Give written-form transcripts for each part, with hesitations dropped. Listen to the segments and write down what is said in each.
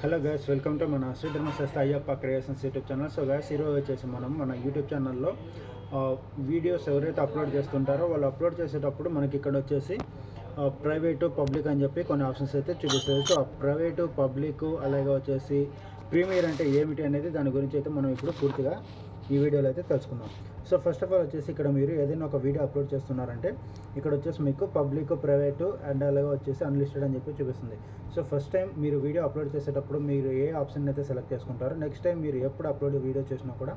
Hello guys, welcome to మన శ్రీ ధర్మశాస్త్ర Ayyappa creations YouTube channel. So guys, ఈరోజు వచ్చేసి మనం మన యూట్యూబ్ ఛానల్లో వీడియోస్ ఎవరైతే అప్లోడ్ చేస్తుంటారో వాళ్ళు అప్లోడ్ చేసేటప్పుడు మనకి ఇక్కడ వచ్చేసి ప్రైవేటు పబ్లిక్ అని చెప్పి కొన్ని ఆప్షన్స్ అయితే చూపిస్తుంది. సో ప్రైవేటు పబ్లిక్ అలాగే వచ్చేసి ప్రీమియర్ అంటే ఏమిటి అనేది దాని గురించి అయితే మనం ఇప్పుడు పూర్తిగా ఈ వీడియోలో అయితే తెలుసుకుందాం. సో ఫస్ట్ ఆఫ్ ఆల్ వచ్చేసి ఇక్కడ మీరు ఏదైనా ఒక వీడియో అప్లోడ్ చేస్తున్నారంటే ఇక్కడ వచ్చేసి మీకు పబ్లిక్, ప్రైవేటు అండ్ అలాగే వచ్చేసి అన్లిస్టెడ్ అని చెప్పి చూపిస్తుంది. సో ఫస్ట్ టైం మీరు వీడియో అప్లోడ్ చేసేటప్పుడు మీరు ఏ ఆప్షన్ అయితే సెలెక్ట్ చేసుకుంటారో నెక్స్ట్ టైం మీరు ఎప్పుడు అప్లోడ్ వీడియో చేసినా కూడా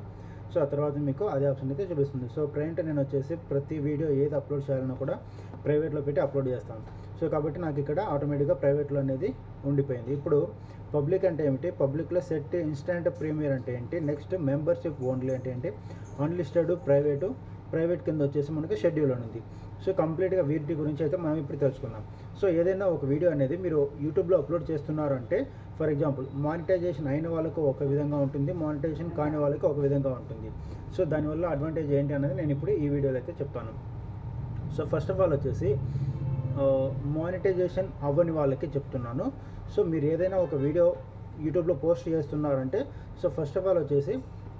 సో ఆ తర్వాత మీకు అదే ఆప్షన్ అయితే చూపిస్తుంది. సో ప్రైవేట్ నేను వచ్చేసి ప్రతి వీడియో ఏది అప్లోడ్ చేయాలన్నా కూడా ప్రైవేట్లో పెట్టి అప్లోడ్ చేస్తాను. సో కాబట్టి నాకు ఇక్కడ ఆటోమేటిక్గా ప్రైవేట్లో అనేది ఉండిపోయింది. ఇప్పుడు పబ్లిక్ అంటే ఏమిటి, పబ్లిక్లో సెట్ ఇన్స్టెంట్ ప్రీమియర్ అంటే ఏంటి, నెక్స్ట్ మెంబర్షిప్ ఓన్లీ అంటే ఏంటి, అన్లిస్టెడ్, ప్రైవేట్ కింద వచ్చేసి మనకి షెడ్యూల్ అని ఉంది. సో కంప్లీట్గా వీటి గురించి అయితే మనం ఇప్పుడు తెలుసుకుందాం. సో ఏదైనా ఒక వీడియో అనేది మీరు యూట్యూబ్లో అప్లోడ్ చేస్తున్నారంటే ఫర్ ఎగ్జాంపుల్ మానిటైజేషన్ అయిన వాళ్ళకు ఒక విధంగా ఉంటుంది, మానిటైజేషన్ కాని వాళ్ళకి ఒక విధంగా ఉంటుంది. సో దానివల్ల అడ్వాంటేజ్ ఏంటి అనేది నేను ఇప్పుడు ఈ వీడియోలో అయితే చెప్తాను. సో ఫస్ట్ ఆఫ్ ఆల్ వచ్చేసి మానిటైజేషన్ అవ్వని వాళ్ళకి చెప్తున్నాను. సో మీరు ఏదైనా ఒక వీడియో యూట్యూబ్లో పోస్ట్ చేస్తున్నారంటే సో ఫస్ట్ ఆఫ్ ఆల్ వచ్చేసి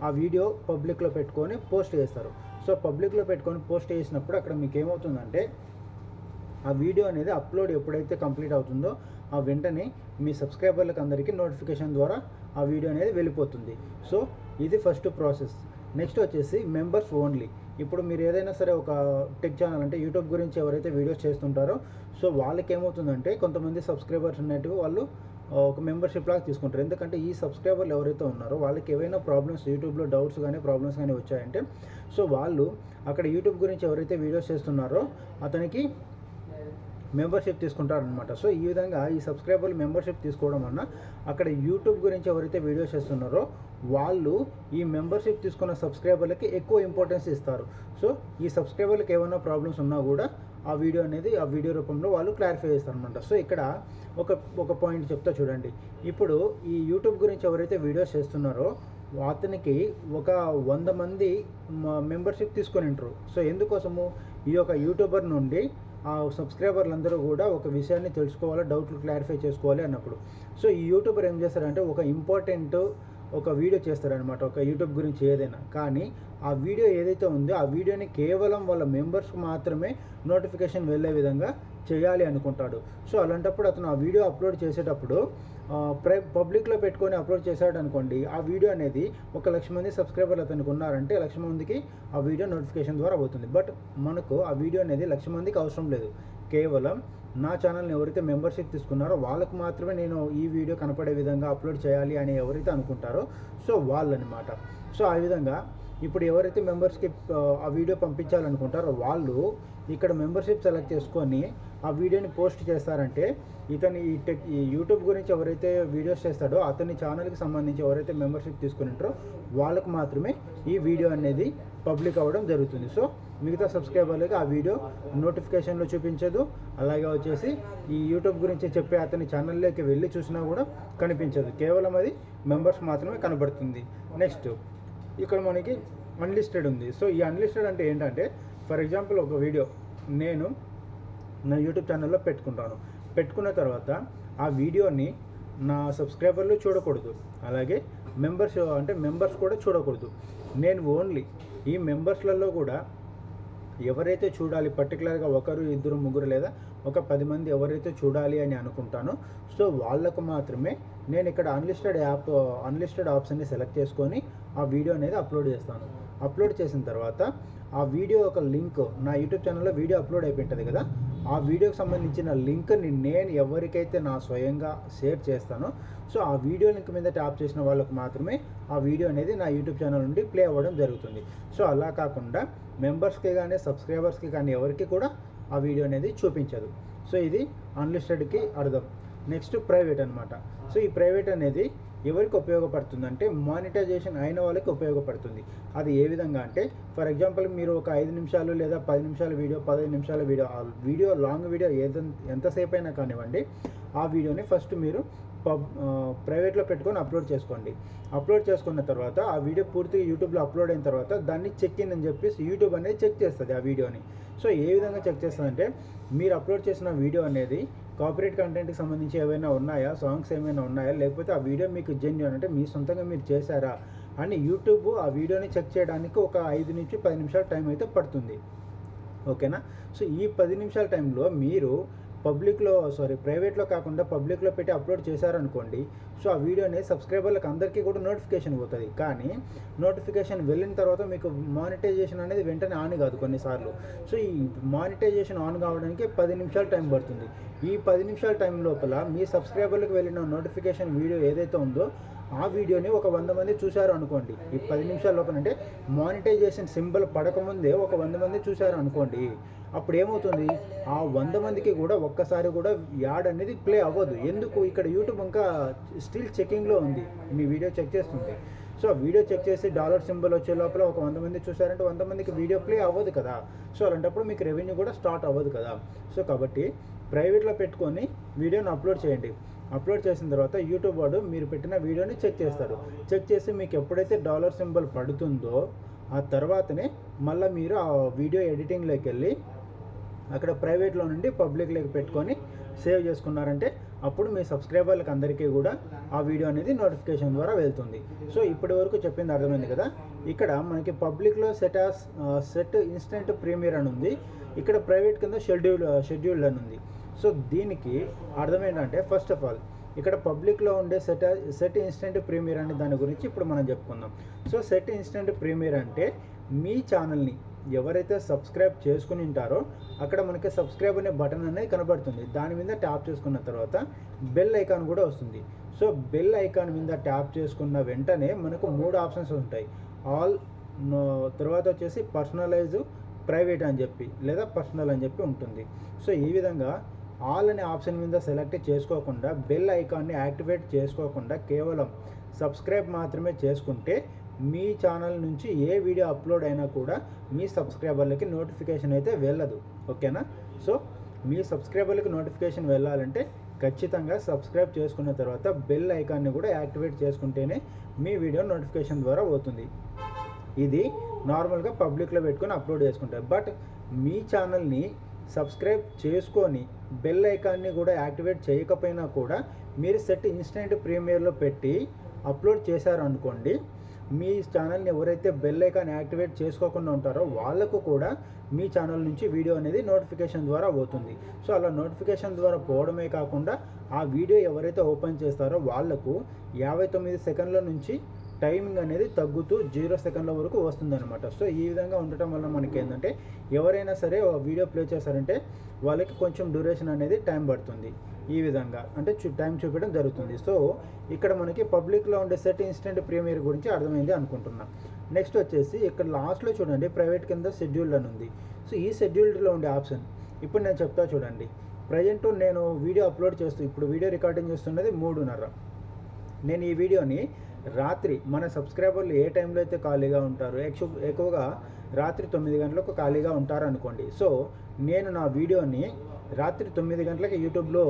ఆ వీడియో పబ్లిక్లో పెట్టుకొని పోస్ట్ చేస్తారు. సో పబ్లిక్లో పెట్టుకొని పోస్ట్ చేసినప్పుడు అక్కడ మీకు ఏమవుతుందంటే ఆ వీడియో అనేది అప్లోడ్ ఎప్పుడైతే కంప్లీట్ అవుతుందో ఆ వెంటనే మీ సబ్స్క్రైబర్లకు అందరికీ నోటిఫికేషన్ ద్వారా ఆ వీడియో అనేది వెళ్ళిపోతుంది. సో ఇది ఫస్ట్ ప్రాసెస్. నెక్స్ట్ వచ్చేసి మెంబర్స్ ఓన్లీ. ఇప్పుడు మీరు ఏదైనా సరే ఒక టెక్ ఛానల్ అంటే యూట్యూబ్ గురించి ఎవరైతే వీడియోస్ చేస్తుంటారో సో వాళ్ళకి ఏమవుతుందంటే కొంతమంది సబ్స్క్రైబర్స్ ఉన్నట్టు వాళ్ళు ఒక మెంబర్షిప్ లాగా తీసుకుంటారు. ఎందుకంటే ఈ సబ్స్క్రైబర్లు ఎవరైతే ఉన్నారో వాళ్ళకి ఏవైనా ప్రాబ్లమ్స్ యూట్యూబ్లో డౌట్స్ కానీ ప్రాబ్లమ్స్ కానీ వచ్చాయంటే సో వాళ్ళు అక్కడ యూట్యూబ్ గురించి ఎవరైతే వీడియోస్ చేస్తున్నారో అతనికి మెంబర్షిప్ తీసుకుంటారనమాట. సో ఈ విధంగా ఈ సబ్స్క్రైబర్లు మెంబర్షిప్ తీసుకోవడం వలన అక్కడ యూట్యూబ్ గురించి ఎవరైతే వీడియోస్ చేస్తున్నారో వాళ్ళు ఈ మెంబర్షిప్ తీసుకున్న సబ్స్క్రైబర్లకి ఎక్కువ ఇంపార్టెన్స్ ఇస్తారు. సో ఈ సబ్స్క్రైబర్లకు ఏమైనా ప్రాబ్లమ్స్ ఉన్నా కూడా ఆ వీడియో అనేది ఆ వీడియో రూపంలో వాళ్ళు క్లారిఫై చేస్తారనమాట. సో ఇక్కడ ఒక పాయింట్ చెప్తా చూడండి. ఇప్పుడు ఈ యూట్యూబ్ గురించి ఎవరైతే వీడియోస్ చేస్తున్నారో అతనికి ఒక 100 మంది మెంబర్షిప్ తీసుకొని ఉంటారు. సో ఎందుకోసము ఈ యొక్క యూట్యూబర్ నుండి ఆ సబ్స్క్రైబర్లందరూ కూడా ఒక విషయాన్ని తెలుసుకోవాలి, డౌట్లు క్లారిఫై చేసుకోవాలి అన్నప్పుడు సో ఈ యూట్యూబర్ ఏం చేస్తారంటే ఒక ఇంపార్టెంట్ ఒక వీడియో చేస్తారనమాట ఒక యూట్యూబ్ గురించి ఏదైనా. కానీ ఆ వీడియో ఏదైతే ఉందో ఆ వీడియోని కేవలం వాళ్ళ మెంబర్స్కి మాత్రమే నోటిఫికేషన్ వెళ్ళే విధంగా చేయాలి అనుకుంటాడు. సో అలాంటప్పుడు అతను ఆ వీడియో అప్లోడ్ చేసేటప్పుడు పబ్లిక్లో పెట్టుకొని అప్లోడ్ చేశాడు అనుకోండి, ఆ వీడియో అనేది 1,00,000 మంది సబ్స్క్రైబర్లు అతనికి ఉన్నారంటే 1,00,000 మందికి ఆ వీడియో నోటిఫికేషన్ ద్వారా అవుతుంది. బట్ మనకు ఆ వీడియో అనేది 1,00,000 మందికి అవసరం లేదు. కేవలం నా ఛానల్ని ఎవరైతే మెంబర్షిప్ తీసుకున్నారో వాళ్ళకు మాత్రమే నేను ఈ వీడియో కనపడే విధంగా అప్లోడ్ చేయాలి అని ఎవరైతే అనుకుంటారో సో వాళ్ళనమాట. సో ఆ విధంగా ఇప్పుడు ఎవరైతే మెంబర్స్కి ఆ వీడియో పంపించాలనుకుంటారో వాళ్ళు ఇక్కడ మెంబర్షిప్ సెలెక్ట్ చేసుకొని ఆ వీడియోని పోస్ట్ చేస్తారంటే ఇతని ఈ యూట్యూబ్ గురించి ఎవరైతే వీడియోస్ చేస్తాడో అతని ఛానల్కి సంబంధించి ఎవరైతే మెంబర్షిప్ తీసుకుని ఉంటారో వాళ్ళకు మాత్రమే ఈ వీడియో అనేది పబ్లిక్ అవ్వడం జరుగుతుంది. సో మిగతా సబ్స్క్రైబర్లకి ఆ వీడియో నోటిఫికేషన్లో చూపించదు. అలాగే వచ్చేసి ఈ యూట్యూబ్ గురించి చెప్పే అతని ఛానల్లోకి వెళ్ళి చూసినా కూడా కనిపించదు. కేవలం అది మెంబర్స్ మాత్రమే కనబడుతుంది. నెక్స్ట్ ఇక్కడ మనకి అన్లిస్టెడ్ ఉంది. సో ఈ అన్లిస్టెడ్ అంటే ఏంటంటే ఫర్ ఎగ్జాంపుల్ ఒక వీడియో నేను నా యూట్యూబ్ ఛానల్లో పెట్టుకున్న తర్వాత ఆ వీడియోని నా సబ్స్క్రైబర్లు చూడకూడదు, అలాగే మెంబర్స్ కూడా చూడకూడదు. నేను ఓన్లీ ఈ మెంబర్స్లలో కూడా ఎవరైతే చూడాలి, పర్టికులర్గా 1, 2, 3 లేదా ఒక 10 మంది ఎవరైతే చూడాలి అని అనుకుంటానో సో వాళ్ళకు మాత్రమే నేను ఇక్కడ అన్లిస్టెడ్ ఆప్షన్ని సెలెక్ట్ చేసుకొని ఆ వీడియో అనేది అప్లోడ్ చేస్తాను. అప్లోడ్ చేసిన తర్వాత ఆ వీడియో ఒక లింక్ నా యూట్యూబ్ ఛానల్లో వీడియో అప్లోడ్ అయిపోయింటుంది కదా, ఆ వీడియోకి సంబంధించిన లింక్ని నేను ఎవరికైతే నా స్వయంగా షేర్ చేస్తానో సో ఆ వీడియో లింక్ మీద ట్యాప్ చేసిన వాళ్ళకు మాత్రమే ఆ వీడియో అనేది నా యూట్యూబ్ ఛానల్ నుండి ప్లే అవ్వడం జరుగుతుంది. సో అలా కాకుండా మెంబర్స్కి కానీ సబ్స్క్రైబర్స్కి కానీ ఎవరికి కూడా ఆ వీడియో అనేది చూపించదు. సో ఇది అన్లిస్టెడ్కి అర్థం. నెక్స్ట్ ప్రైవేట్ అనమాట. సో ఈ ప్రైవేట్ అనేది ఎవరికి ఉపయోగపడుతుందంటే మానిటైజేషన్ అయిన వాళ్ళకి ఉపయోగపడుతుంది. అది ఏ విధంగా అంటే ఫర్ ఎగ్జాంపుల్ మీరు ఒక 5 నిమిషాలు లేదా 10 నిమిషాల వీడియో, 15 నిమిషాల వీడియో లాంగ్ వీడియో ఎంతసేపు అయినా కానివ్వండి ఆ వీడియోని ఫస్ట్ మీరు ప్రైవేట్లో పెట్టుకొని అప్లోడ్ చేసుకోండి. అప్లోడ్ చేసుకున్న తర్వాత ఆ వీడియో పూర్తిగా యూట్యూబ్లో అప్లోడ్ అయిన తర్వాత దాన్ని చెక్ ఇన్ అని చెప్పేసి యూట్యూబ్ అనేది చెక్ చేస్తుంది ఆ వీడియోని. సో ఏ విధంగా చెక్ చేస్తుందంటే మీరు అప్లోడ్ చేసిన వీడియో అనేది కాపీరైట్ కంటెంట్కి సంబంధించి ఏవైనా ఉన్నాయా, సాంగ్స్ ఏమైనా ఉన్నాయా, లేకపోతే ఆ వీడియో మీకు జెన్యూన్ అంటే మీ సొంతంగా మీరు చేశారా అని యూట్యూబ్ ఆ వీడియోని చెక్ చేయడానికి ఒక 5 నుంచి 10 నిమిషాల టైం అయితే పడుతుంది. ఓకేనా. సో ఈ 10 నిమిషాల టైంలో మీరు ప్రైవేట్లో కాకుండా పబ్లిక్లో పెట్టి అప్లోడ్ చేశారనుకోండి, సో ఆ వీడియో అనేది సబ్స్క్రైబర్లకు అందరికీ కూడా నోటిఫికేషన్ పోతుంది. కానీ నోటిఫికేషన్ వెళ్ళిన తర్వాత మీకు మానిటైజేషన్ అనేది వెంటనే ఆన్ కాదు కొన్నిసార్లు. సో ఈ మానిటైజేషన్ ఆన్ కావడానికి 10 నిమిషాలు టైం పడుతుంది. ఈ 10 నిమిషాల టైం లోపల మీ సబ్స్క్రైబర్లకు వెళ్ళిన నోటిఫికేషన్ వీడియో ఏదైతే ఉందో ఆ వీడియోని ఒక 100 మంది చూశారు అనుకోండి. ఈ 10 నిమిషాల లోపల అంటే మానిటైజేషన్ సింబల్ పడకముందే ఒక 100 మంది చూశారు అనుకోండి. అప్పుడు ఏమవుతుంది, ఆ 100 మందికి కూడా ఒక్కసారి కూడా యాడ్ అనేది ప్లే అవ్వదు. ఎందుకు, ఇక్కడ యూట్యూబ్ ఇంకా స్టిల్ చెకింగ్లో ఉంది, మీ వీడియో చెక్ చేస్తుంది. సో వీడియో చెక్ చేసి డాలర్ సింబల్ వచ్చే లోపల ఒక 100 మంది చూసారంటే 100 మందికి వీడియో ప్లే అవ్వదు కదా. సో అలాంటప్పుడు మీకు రెవెన్యూ కూడా స్టార్ట్ అవ్వదు కదా. సో కాబట్టి ప్రైవేట్లో పెట్టుకొని వీడియోని అప్లోడ్ చేయండి. అప్లోడ్ చేసిన తర్వాత యూట్యూబ్ వాడు మీరు పెట్టిన వీడియోని చెక్ చేస్తాడు. చెక్ చేసి మీకు ఎప్పుడైతే డాలర్ సింబల్ పడుతుందో ఆ తర్వాతనే మళ్ళీ మీరు ఆ వీడియో ఎడిటింగ్లోకి వెళ్ళి అక్కడ ప్రైవేట్లో నుండి పబ్లిక్లోకి పెట్టుకొని సేవ్ చేసుకున్నారంటే అప్పుడు మీ సబ్స్క్రైబర్లకు అందరికీ కూడా ఆ వీడియో అనేది నోటిఫికేషన్ ద్వారా వెళ్తుంది. సో ఇప్పటి వరకు చెప్పింది అర్థమైంది కదా. ఇక్కడ మనకి పబ్లిక్లో సెట్ ఇన్స్టెంట్ ప్రీమియర్ అని ఉంది, ఇక్కడ ప్రైవేట్ కింద షెడ్యూల్డ్ అని ఉంది. సో దీనికి అర్థం ఏంటంటే, ఫస్ట్ ఆఫ్ ఆల్ ఇక్కడ పబ్లిక్లో ఉండే సెట్ ఇన్స్టెంట్ ప్రీమియర్ అనే దాని గురించి ఇప్పుడు మనం చెప్పుకుందాం. సో సెట్ ఇన్స్టెంట్ ప్రీమియర్ అంటే మీ ఛానల్ని ఎవరైతే సబ్స్క్రైబ్ చేసుకుని ఉంటారో అక్కడ మనకి సబ్స్క్రైబ్ అనే బటన్ అనేది కనబడుతుంది. దాని మీద ట్యాప్ చేసుకున్న తర్వాత బెల్ ఐకాన్ కూడా వస్తుంది. సో బెల్ ఐకాన్ మీద ట్యాప్ చేసుకున్న వెంటనే మనకు 3 ఆప్షన్స్ ఉంటాయి. ఆల్, తర్వాత వచ్చేసి పర్సనలైజ్, ప్రైవేట్ అని చెప్పి లేదా పర్సనల్ అని చెప్పి ఉంటుంది. సో ఈ విధంగా ఆల్ అనే ఆప్షన్ మీద సెలెక్ట్ చేసుకోకుండా, బెల్ ఐకాన్ని యాక్టివేట్ చేసుకోకుండా కేవలం సబ్స్క్రైబ్ మాత్రమే చేసుకుంటే మీ ఛానల్ నుంచి ఏ వీడియో అప్లోడ్ అయినా కూడా మీ సబ్స్క్రైబర్లకి నోటిఫికేషన్ అయితే వెళ్ళదు. ఓకేనా. సో మీ సబ్స్క్రైబర్లకి నోటిఫికేషన్ వెళ్ళాలంటే ఖచ్చితంగా సబ్స్క్రైబ్ చేసుకున్న తర్వాత బెల్ ఐకాన్ని కూడా యాక్టివేట్ చేసుకుంటేనే మీ వీడియో నోటిఫికేషన్ ద్వారా పోతుంది. ఇది నార్మల్గా పబ్లిక్లో పెట్టుకొని అప్లోడ్ చేసుకుంటారు. బట్ మీ ఛానల్ని సబ్స్క్రైబ్ చేసుకొని బెల్ ఐకాన్ని కూడా యాక్టివేట్ చేయకపోయినా కూడా మీరు సెట్ ఇన్స్టెంట్ ప్రీమియర్లో పెట్టి అప్లోడ్ చేశారు అనుకోండి, మీ ఛానల్ని ఎవరైతే బెల్ ఐకాన్ యాక్టివేట్ చేసుకోకుండా ఉంటారో వాళ్ళకు కూడా మీ ఛానల్ నుంచి వీడియో అనేది నోటిఫికేషన్ ద్వారా పోతుంది. సో అలా నోటిఫికేషన్ ద్వారా పోవడమే కాకుండా ఆ వీడియో ఎవరైతే ఓపెన్ చేస్తారో వాళ్లకు 59 సెకండ్ల నుంచి టైమింగ్ అనేది తగ్గుతూ 0 సెకండ్ల వరకు వస్తుందన్నమాట. సో ఈ విధంగా ఉండటం వల్ల మనకి ఏంటంటే ఎవరైనా సరే వీడియో ప్లే చేశారంటే వాళ్ళకి కొంచెం డ్యూరేషన్ అనేది టైం పడుతుంది. ఈ విధంగా అంటే టైం చూపించడం జరుగుతుంది. సో ఇక్కడ మనకి పబ్లిక్లో ఉండే సెట్ ఇన్స్టెంట్ ప్రీమియర్ గురించి అర్థమైంది అనుకుంటున్నాను. నెక్స్ట్ వచ్చేసి ఇక్కడ లాస్ట్లో చూడండి ప్రైవేట్ కింద షెడ్యూల్డ్ అని ఉంది. సో ఈ షెడ్యూల్డ్లో ఉండే ఆప్షన్ ఇప్పుడు నేను చెప్తా చూడండి. ప్రజెంట్ నేను వీడియో అప్లోడ్ ఇప్పుడు వీడియో రికార్డింగ్ చేస్తున్నది 3:30. నేను ఈ వీడియోని రాత్రి మన సబ్స్క్రైబర్లు ఏ టైంలో అయితే ఖాళీగా ఉంటారో ఎక్కువగా రాత్రి 9 గంటలకు ఖాళీగా ఉంటారు అనుకోండి. సో నేను నా వీడియోని రాత్రి 9 గంటలకి యూట్యూబ్లో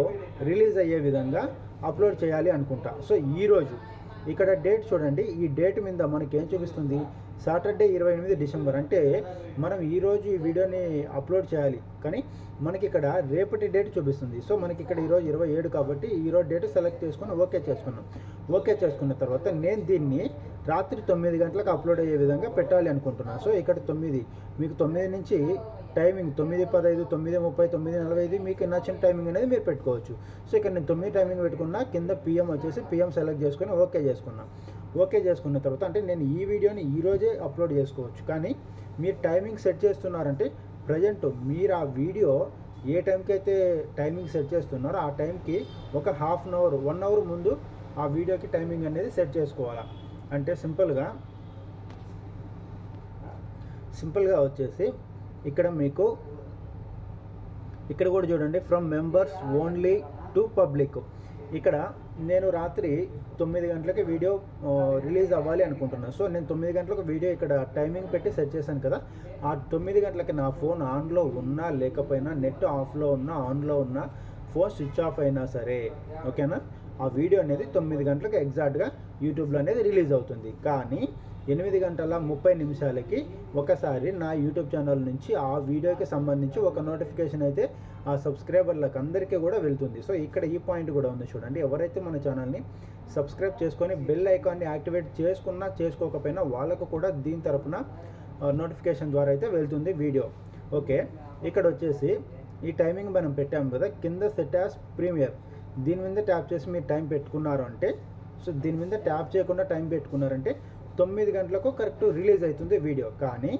రిలీజ్ అయ్యే విధంగా అప్లోడ్ చేయాలి అనుకుంటా. సో ఈరోజు ఇక్కడ డేట్ చూడండి. ఈ డేట్ మీద మనకి ఏం చూపిస్తుంది, సాటర్డే 28 డిసెంబర్. అంటే మనం ఈరోజు ఈ వీడియోని అప్లోడ్ చేయాలి కానీ మనకి ఇక్కడ రేపటి డేట్ చూపిస్తుంది. సో మనకి ఇక్కడ ఈరోజు 27 కాబట్టి ఈరోజు డేట్ సెలెక్ట్ చేసుకొని ఓకే చేసుకున్నాం. ఓకే చేసుకున్న తర్వాత నేను దీన్ని రాత్రి 9 గంటలకు అప్లోడ్ అయ్యే విధంగా పెట్టాలి అనుకుంటున్నాను. సో ఇక్కడ 9 మీకు 9 నుంచి టైమింగ్ 9:15, 9:30, 9:45 మీకు నచ్చిన టైమింగ్ అనేది మీరు పెట్టుకోవచ్చు. సో ఇక్కడ నేను 9 టైమింగ్ పెట్టుకున్నా, కింద PM వచ్చేసి PM సెలెక్ట్ చేసుకొని ఓకే చేసుకున్నాను. ఓకే చేసుకున్న తర్వాత అంటే నేను ఈ వీడియోని ఈరోజే అప్లోడ్ చేసుకోవచ్చు. కానీ మీరు టైమింగ్ సెట్ చేస్తున్నారంటే ప్రజెంట్ మీరు ఆ వీడియో ఏ టైంకి అయితే టైమింగ్ సెట్ చేస్తున్నారో ఆ టైంకి ఒక హాఫ్ అన్ అవర్ 1 అవర్ ముందు ఆ వీడియోకి టైమింగ్ అనేది సెట్ చేసుకోవాలా. అంటే సింపుల్గా వచ్చేసి ఇక్కడ మీకు ఇక్కడ కూడా చూడండి from members only to public. ఇక్కడ నేను రాత్రి 9 గంటలకి వీడియో రిలీజ్ అవ్వాలి అనుకుంటున్నాను. సో నేను 9 గంటలకు వీడియో ఇక్కడ టైమింగ్ పెట్టి సెట్ చేశాను కదా. ఆ 9 గంటలకి నా ఫోన్ ఆన్లో ఉన్నా లేకపోయినా, నెట్ ఆఫ్లో ఉన్నా ఆన్లో ఉన్నా, ఫోన్ స్విచ్ ఆఫ్ అయినా సరే ఓకేనా, ఆ వీడియో అనేది 9 గంటలకు ఎగ్జాక్ట్గా యూట్యూబ్లో అనేది రిలీజ్ అవుతుంది. కానీ 8 గంటల 30 నిమిషాలకి ఒకసారి నా యూట్యూబ్ ఛానల్ నుంచి ఆ వీడియోకి సంబంధించి ఒక నోటిఫికేషన్ అయితే ఆ సబ్స్క్రైబర్లకు అందరికీ కూడా వెళ్తుంది. సో ఇక్కడ ఈ పాయింట్ కూడా ఉంది చూడండి. ఎవరైతే మన ఛానల్ని సబ్స్క్రైబ్ చేసుకొని బెల్ ఐకాన్ని యాక్టివేట్ చేసుకున్నా చేసుకోకపోయినా వాళ్ళకు కూడా దీని తరపున నోటిఫికేషన్ ద్వారా అయితే వెళ్తుంది వీడియో. ఓకే, ఇక్కడ వచ్చేసి ఈ టైమింగ్ మనం పెట్టాము కదా, కింద సెట్ యాస్ ప్రీమియర్, దీని మీద ట్యాప్ చేసి మీరు టైం పెట్టుకున్నారు అంటే, సో దీని మీద ట్యాప్ చేయకుండా టైం పెట్టుకున్నారంటే 9 గంటలకు కరెక్ట్ రిలీజ్ అవుతుంది వీడియో. కానీ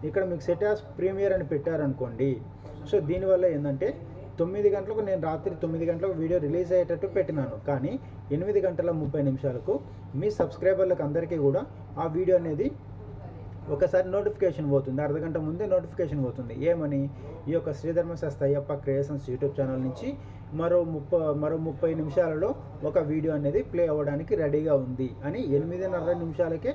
ఇక్కడ మీకు సెట్ యాస్ ప్రీమియర్ అని పెట్టారనుకోండి, సో దీనివల్ల ఏంటంటే 9 గంటలకు నేను రాత్రి 9 గంటలకు వీడియో రిలీజ్ అయ్యేటట్టు పెట్టినాను, కానీ 8 గంటల 30 నిమిషాలకు మీ సబ్స్క్రైబర్లకు అందరికీ కూడా ఆ వీడియో అనేది ఒకసారి నోటిఫికేషన్ పోతుంది, అర్ధగంట ముందే నోటిఫికేషన్ పోతుంది. ఏమని, ఈ యొక్క శ్రీధర్మశాస్త్రి అయ్యప్ప క్రియేషన్స్ యూట్యూబ్ ఛానల్ నుంచి మరో 30 నిమిషాలలో ఒక వీడియో అనేది ప్లే అవ్వడానికి రెడీగా ఉంది అని 8:30 నిమిషాలకే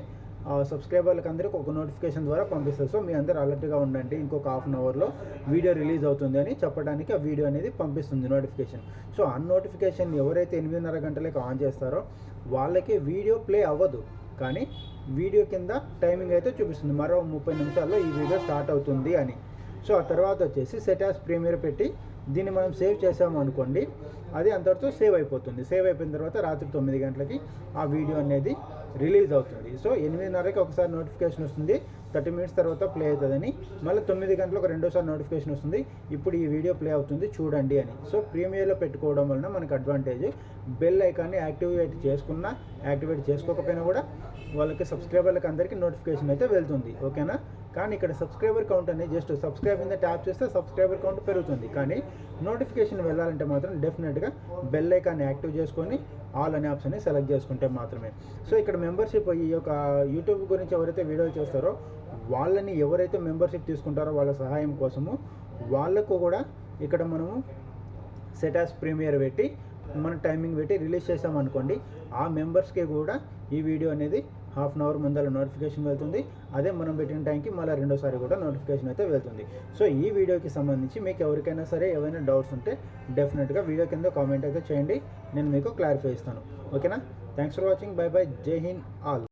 సబ్స్క్రైబర్లకు అందరికీ ఒక నోటిఫికేషన్ ద్వారా పంపిస్తారు. సో మీ అందరూ అలర్ట్గా ఉండండి, ఇంకొక హాఫ్ అన్ అవర్లో వీడియో రిలీజ్ అవుతుంది అని చెప్పడానికి ఆ వీడియో అనేది పంపిస్తుంది నోటిఫికేషన్. సో ఆ నోటిఫికేషన్ ఎవరైతే 8:30 గంటలకు ఆన్ చేస్తారో వాళ్ళకి వీడియో ప్లే అవ్వదు, కానీ వీడియో కింద టైమింగ్ అయితే చూపిస్తుంది, మరో 30 నిమిషాల్లో ఈ వీడియో స్టార్ట్ అవుతుంది అని. సో ఆ తర్వాత వచ్చేసి సెట్ యాస్ ప్రీమియర్ పెట్టి దీన్ని మనం సేవ్ చేసాము అనుకోండి, అది అంతటితో సేవ్ అయిపోతుంది. సేవ్ అయిపోయిన తర్వాత రాత్రి 9 గంటలకి ఆ వీడియో అనేది రిలీజ్ అవుతుంది. సో 8:30కి ఒకసారి నోటిఫికేషన్ వస్తుంది, 30 మినిట్స్ తర్వాత ప్లే అవుతుందని, మళ్ళీ 9 గంటలకు రెండోసారి నోటిఫికేషన్ వస్తుంది, ఇప్పుడు ఈ వీడియో ప్లే అవుతుంది చూడండి అని. సో ప్రీమియర్లో పెట్టుకోవడం వలన మనకు అడ్వాంటేజ్, బెల్ ఐకాన్ని యాక్టివేట్ చేసుకున్నా యాక్టివేట్ చేసుకోకపోయినా కూడా వాళ్ళకి సబ్స్క్రైబర్లకు అందరికీ నోటిఫికేషన్ అయితే వెళ్తుంది. ఓకేనా, కానీ ఇక్కడ సబ్స్క్రైబర్ కౌంట్ అనేది జస్ట్ సబ్స్క్రైబ్ మీద ట్యాప్ చేస్తే సబ్స్క్రైబర్ కౌంట్ పెరుగుతుంది, కానీ నోటిఫికేషన్ వెళ్ళాలంటే మాత్రం డెఫినెట్గా బెల్ ఐకాన్ని యాక్టివ్ చేసుకొని ఆల్ అనే ఆప్షన్ని సెలెక్ట్ చేసుకుంటే మాత్రమే. సో ఇక్కడ మెంబర్షిప్ ఈ యొక్క యూట్యూబ్ గురించి ఎవరైతే వీడియోలు చేస్తారో వాళ్ళని ఎవరైతే మెంబర్షిప్ తీసుకుంటారో వాళ్ళ సహాయం కోసము వాళ్ళకు కూడా ఇక్కడ మనము సెట్ యాస్ ప్రీమియర్ పెట్టి మన టైమింగ్ పెట్టి రిలీజ్ చేసామనుకోండి, ఆ మెంబర్స్కి కూడా ఈ వీడియో అనేది హాఫ్ అన్ అవర్ ముందర నోటిఫికేషన్ వెళ్తుంది, అదే మనం పెట్టిన టైంకి మళ్ళీ రెండోసారి కూడా నోటిఫికేషన్ అయితే వెళ్తుంది. సో ఈ వీడియోకి సంబంధించి మీకు ఎవరికైనా సరే ఏమైనా డౌట్స్ ఉంటే డెఫినెట్గా వీడియో కింద కామెంట్ అయితే చేయండి, నేను మీకు క్లారిఫై ఇస్తాను. ఓకేనా, thanks for watching, by by, జై హింద్ ఆల్.